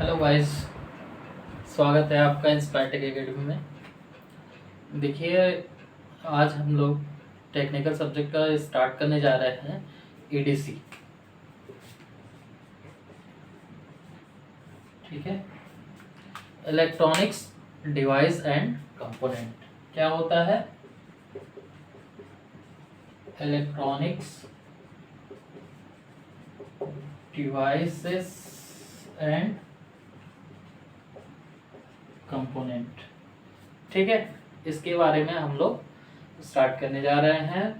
Hello guys, स्वागत है आपका इंस्पायरटेक एकेडमी में। देखिए, आज हम लोग टेक्निकल सब्जेक्ट का स्टार्ट करने जा रहे हैं ईडीसी। ठीक है, इलेक्ट्रॉनिक्स डिवाइस एंड कंपोनेंट। क्या होता है? Electronics devices and component. ठीक है, इसके बारे में हम लोग स्टार्ट करने जा रहे हैं।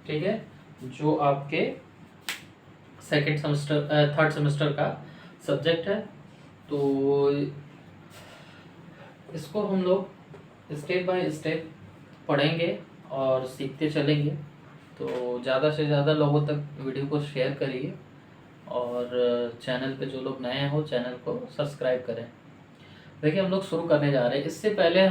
ठीक है, जो आपके थर्ड सेमेस्टर का सब्जेक्ट है। तो इसको हम लोग स्टेप बाय स्टेप पढ़ेंगे और सीखते चलेंगे। तो ज़्यादा से ज़्यादा लोगों तक वीडियो को शेयर करिए और चैनल पे जो लोग नए हो चैनल को सब्सक्राइब करें। देखिए, हम लोग शुरू करने जा रहे हैं। इससे पहले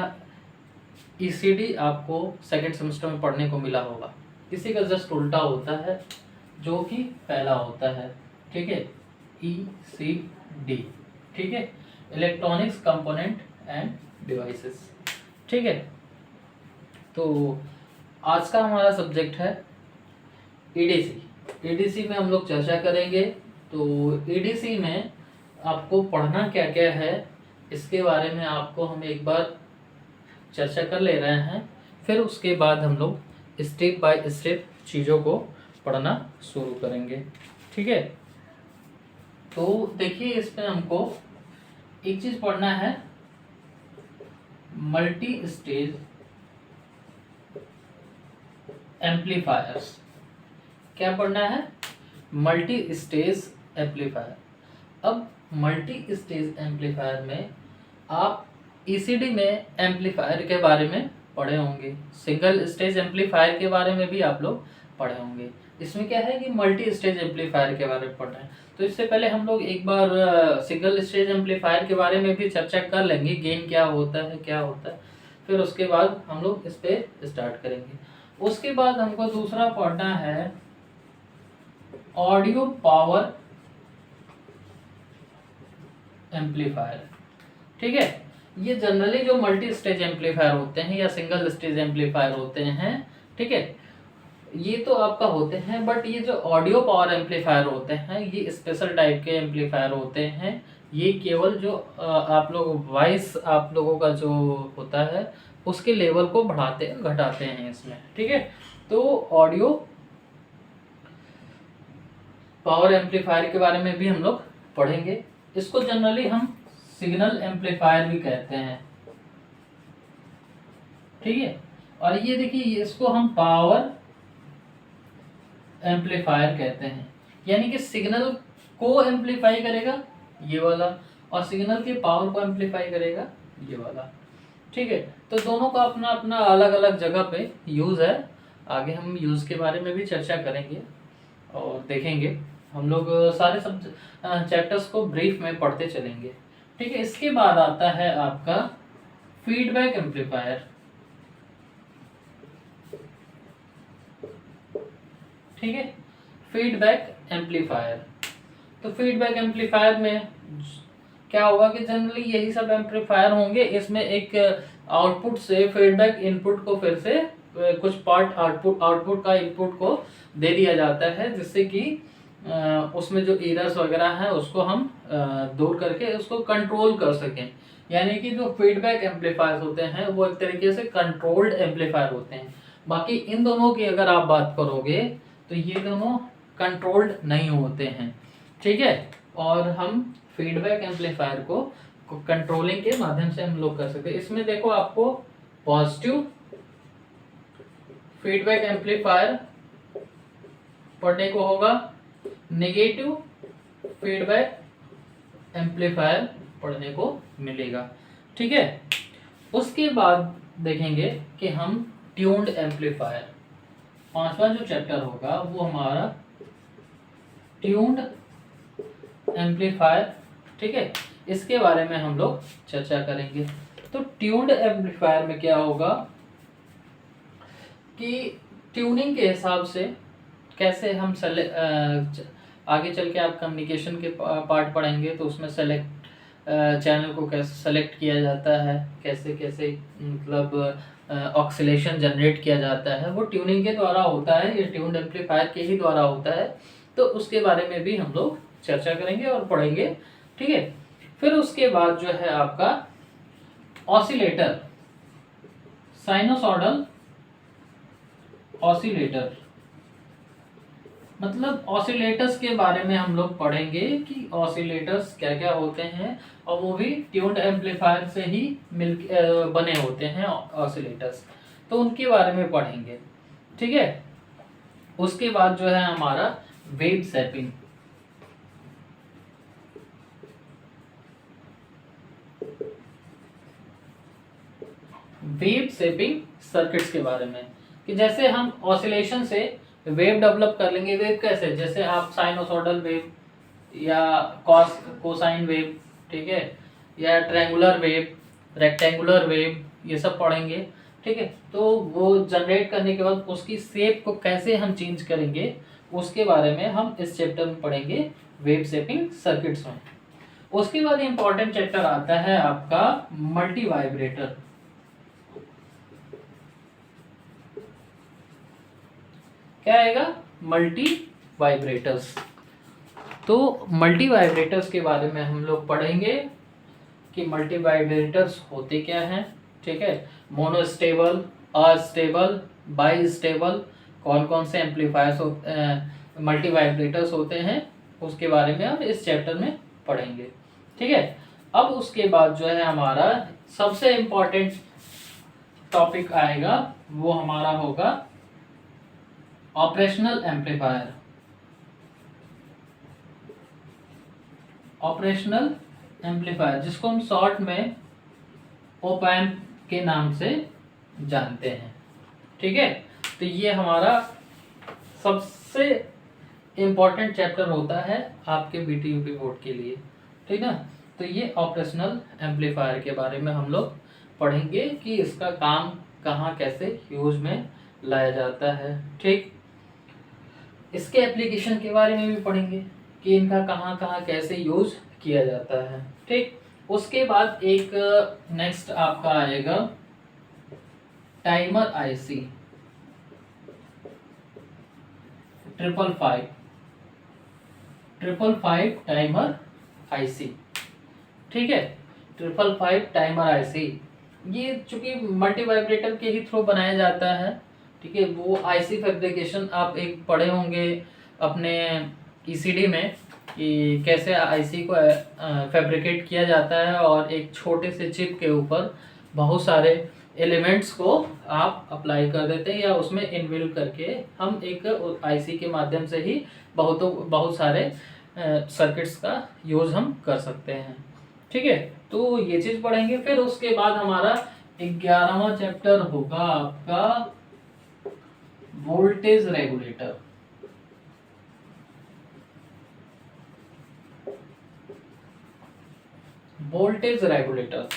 ईसीडी आपको सेकंड सेमेस्टर में पढ़ने को मिला होगा। इसी का जस्ट उल्टा होता है, जो कि पहला होता है। ठीक है, ईसीडी। ठीक है, इलेक्ट्रॉनिक्स कंपोनेंट एंड डिवाइसेस। ठीक है, तो आज का हमारा सब्जेक्ट है ईडीसी। ईडीसी में हम लोग चर्चा करेंगे। तो ईडीसी में आपको पढ़ना क्या क्या है, इसके बारे में आपको हम एक बार चर्चा कर ले रहे हैं। फिर उसके बाद हम लोग स्टेप बाय स्टेप चीज़ों को पढ़ना शुरू करेंगे। ठीक है, तो देखिए, इसमें हमको एक चीज़ पढ़ना है, मल्टी स्टेज एम्पलीफायर्स। क्या पढ़ना है? Multi stage amplifier. अब मल्टी स्टेज एम्पलीफायर में आप ईसीडी में एम्पलीफायर के बारे में पढ़े होंगे, सिंगल स्टेज एम्पलीफायर के बारे में भी आप लोग पढ़े होंगे। इसमें क्या है कि मल्टी स्टेज एम्पलीफायर के बारे में पढ़ रहे हैं। तो इससे पहले हम लोग एक बार सिंगल स्टेज एम्पलीफायर के बारे में भी चर्चा कर लेंगे, गेन क्या होता है, क्या होता है। फिर उसके बाद हम लोग इस पर स्टार्ट करेंगे। उसके बाद हमको दूसरा पढ़ना है ऑडियो पावर एम्पलीफायर। ठीक है, ये जनरली जो मल्टी स्टेज एम्पलीफायर होते हैं या सिंगल स्टेज एम्पलीफायर होते हैं, ठीक है, ये तो आपका होते हैं। बट ये जो ऑडियो पावर एम्पलीफायर होते हैं, ये स्पेशल टाइप के एम्पलीफायर होते हैं। ये केवल जो आप लोग वॉइस आप लोगों का जो होता है उसके लेवल को बढ़ाते घटाते हैं इसमें। ठीक है, तो ऑडियो पावर एम्पलीफायर के बारे में भी हम लोग पढ़ेंगे। इसको जनरली हम सिग्नल एम्पलीफायर भी कहते हैं। ठीक है, और ये देखिए, इसको हम पावर एम्पलीफायर कहते हैं। यानी कि सिग्नल को एम्पलीफाई करेगा ये वाला, और सिग्नल के पावर को एम्पलीफाई करेगा ये वाला। ठीक है, तो दोनों का अपना अपना अलग अलग जगह पे यूज़ है। आगे हम यूज़ के बारे में भी चर्चा करेंगे और देखेंगे। हम लोग सारे सब चैप्टर्स को ब्रीफ में पढ़ते चलेंगे। ठीक है, इसके बाद आता है आपका फीडबैक एम्पलीफायर। ठीक है, फीडबैक एम्पलीफायर। तो फीडबैक एम्पलीफायर में क्या होगा कि जनरली यही सब एम्पलीफायर होंगे। इसमें एक आउटपुट से फीडबैक इनपुट को फिर से कुछ पार्ट आउटपुट का इनपुट को दे दिया जाता है, जिससे कि उसमें जो एरर्स वगैरह हैं उसको हम दूर करके उसको कंट्रोल कर सकें। यानी कि जो फीडबैक एम्पलीफायर होते हैं वो एक तरीके से कंट्रोल्ड एम्पलीफायर होते हैं। बाकी इन दोनों की अगर आप बात करोगे तो ये दोनों कंट्रोल्ड नहीं होते हैं। ठीक है, और हम फीडबैक एम्पलीफायर को कंट्रोलिंग के माध्यम से हम लोग कर सकते हैं। इसमें देखो, आपको पॉजिटिव फीडबैक एम्पलीफायर पढ़ने को होगा, नेगेटिव फीडबैक एम्पलीफायर पढ़ने को मिलेगा। ठीक है, उसके बाद देखेंगे कि हम ट्यून्ड एम्पलीफायर, पांचवा जो चैप्टर होगा वो हमारा ट्यून्ड एम्पलीफायर। ठीक है, इसके बारे में हम लोग चर्चा करेंगे। तो ट्यून्ड एम्पलीफायर में क्या होगा कि ट्यूनिंग के हिसाब से कैसे हम आगे चल के आप कम्युनिकेशन के पार्ट पढ़ेंगे तो उसमें सेलेक्ट चैनल को कैसे सेलेक्ट किया जाता है, कैसे कैसे मतलब ऑक्सीलेशन जनरेट किया जाता है, वो ट्यूनिंग के द्वारा होता है, ये ट्यून्ड एम्पलीफायर के ही द्वारा होता है। तो उसके बारे में भी हम लोग चर्चा करेंगे और पढ़ेंगे, ठीक है। फिर उसके बाद जो है आपका ऑसिलेटर, साइनोसॉइडल ऑसिलेटर, मतलब ऑसिलेटर्स के बारे में हम लोग पढ़ेंगे कि ऑसिलेटर्स क्या क्या होते हैं, और वो भी ट्यून्ड एम्पलीफायर से ही बने होते हैं ऑसिलेटर्स, तो उनके बारे में पढ़ेंगे, ठीक है। उसके बाद जो है हमारा wave shaping, wave shaping circuits के बारे में, कि जैसे हम ऑसिलेशन से वेव डेवलप कर लेंगे। वेव कैसे, जैसे आप साइनोसॉइडल वेव या कोसाइन वेव, ठीक है, या ट्रायंगुलर वेव, रेक्टेंगुलर वेव, ये सब पढ़ेंगे, ठीक है। तो वो जनरेट करने के बाद उसकी शेप को कैसे हम चेंज करेंगे, उसके बारे में हम इस चैप्टर में पढ़ेंगे, वेव शेपिंग सर्किट्स में। उसके बाद इंपॉर्टेंट चैप्टर आता है आपका मल्टी वाइब्रेटर। क्या आएगा, मल्टी वाइब्रेटर्स। तो मल्टी वाइब्रेटर्स के बारे में हम लोग पढ़ेंगे कि मल्टी वाइब्रेटर्स होते क्या हैं, ठीक है। मोनोस्टेबल, अस्टेबल, बाई स्टेबल, कौन कौन से एम्पलीफायर्स मल्टी वाइब्रेटर्स होते हैं, उसके बारे में हम इस चैप्टर में पढ़ेंगे, ठीक है। अब उसके बाद जो है हमारा सबसे इम्पोर्टेंट टॉपिक आएगा, वो हमारा होगा ऑपरेशनल एम्पलीफायर। ऑपरेशनल एम्पलीफायर, जिसको हम शॉर्ट में ऑप एम्प के नाम से जानते हैं, ठीक है। तो ये हमारा सबसे इम्पोर्टेंट चैप्टर होता है आपके बीटीयूपी बोर्ड के लिए, ठीक है। तो ये ऑपरेशनल एम्पलीफायर के बारे में हम लोग पढ़ेंगे कि इसका काम कहाँ कैसे यूज में लाया जाता है, ठीक। इसके एप्लीकेशन के बारे में भी पढ़ेंगे कि इनका कहाँ कहाँ कैसे यूज किया जाता है, ठीक। उसके बाद एक नेक्स्ट आपका आएगा टाइमर आईसी 555 टाइमर आईसी, ठीक है। 555 टाइमर आईसी, ये चूंकि मल्टी वाइब्रेटर के ही थ्रू बनाया जाता है, ठीक है। वो आईसी फैब्रिकेशन आप एक पढ़े होंगे अपने ईसीडी में कि कैसे आईसी को फैब्रिकेट किया जाता है, और एक छोटे से चिप के ऊपर बहुत सारे एलिमेंट्स को आप अप्लाई कर देते हैं, या उसमें इनबिल्ड करके हम एक आईसी के माध्यम से ही बहुत सारे सर्किट्स का यूज हम कर सकते हैं, ठीक है। तो ये चीज पढ़ेंगे। फिर उसके बाद हमारा 11वां चैप्टर होगा आपका वोल्टेज रेगुलेटर। वोल्टेज रेगुलेटर,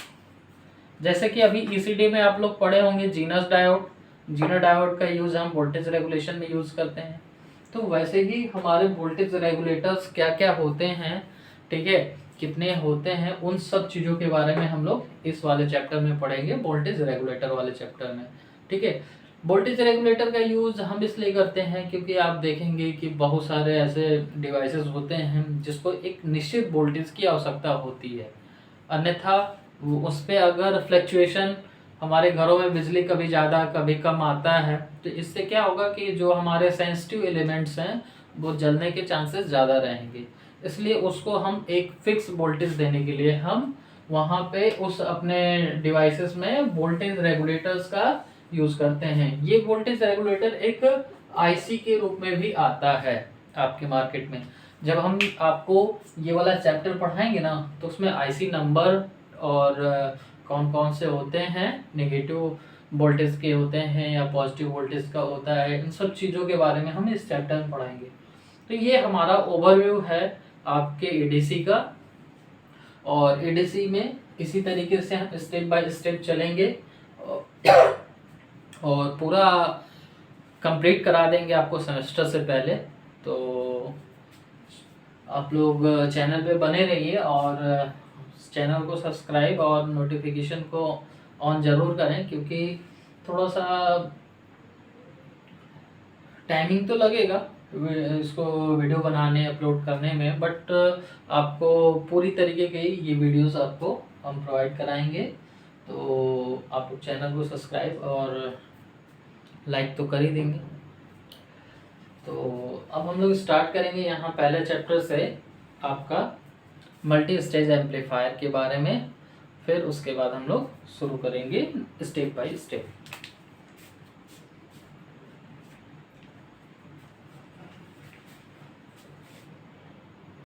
जैसे कि अभी ईसीडी में आप लोग पढ़े होंगे जीनस डायोड, जीनर डायोड का यूज हम वोल्टेज रेगुलेशन में यूज करते हैं। तो वैसे ही हमारे वोल्टेज रेगुलेटर्स क्या क्या होते हैं, ठीक है, कितने होते हैं, उन सब चीज़ों के बारे में हम लोग इस वाले चैप्टर में पढ़ेंगे, वोल्टेज रेगुलेटर वाले चैप्टर में, ठीक है। वोल्टेज रेगुलेटर का यूज़ हम इसलिए करते हैं क्योंकि आप देखेंगे कि बहुत सारे ऐसे डिवाइसेस होते हैं जिसको एक निश्चित वोल्टेज की आवश्यकता होती है, अन्यथा उस पर अगर फ्लक्चुएशन, हमारे घरों में बिजली कभी ज़्यादा कभी कम आता है, तो इससे क्या होगा कि जो हमारे सेंसिटिव एलिमेंट्स हैं वो जलने के चांसेस ज़्यादा रहेंगे। इसलिए उसको हम एक फिक्स वोल्टेज देने के लिए हम वहाँ पे उस अपने डिवाइसेस में वोल्टेज रेगुलेटर्स का यूज़ करते हैं। ये वोल्टेज रेगुलेटर एक आईसी के रूप में भी आता है आपके मार्केट में। जब हम आपको ये वाला चैप्टर पढ़ाएंगे ना, तो उसमें आईसी नंबर और कौन कौन से होते हैं, नेगेटिव वोल्टेज के होते हैं या पॉजिटिव वोल्टेज का होता है, इन सब चीज़ों के बारे में हम इस चैप्टर में पढ़ाएंगे। तो ये हमारा ओवरव्यू है आपके एडीसी का, और एडीसी में इसी तरीके से हम स्टेप बाय स्टेप चलेंगे और पूरा कंप्लीट करा देंगे आपको सेमेस्टर से पहले। तो आप लोग चैनल पे बने रहिए और चैनल को सब्सक्राइब और नोटिफिकेशन को ऑन ज़रूर करें, क्योंकि थोड़ा सा टाइमिंग तो लगेगा इसको वीडियो बनाने अपलोड करने में, बट आपको पूरी तरीके के ये वीडियोस आपको हम प्रोवाइड कराएंगे। तो आप लोग चैनल को सब्सक्राइब और लाइक तो कर ही देंगे। तो अब हम लोग स्टार्ट करेंगे यहाँ पहले चैप्टर से आपका मल्टी स्टेज एम्पलीफायर के बारे में। फिर उसके बाद हम लोग शुरू करेंगे स्टेप बाय स्टेप।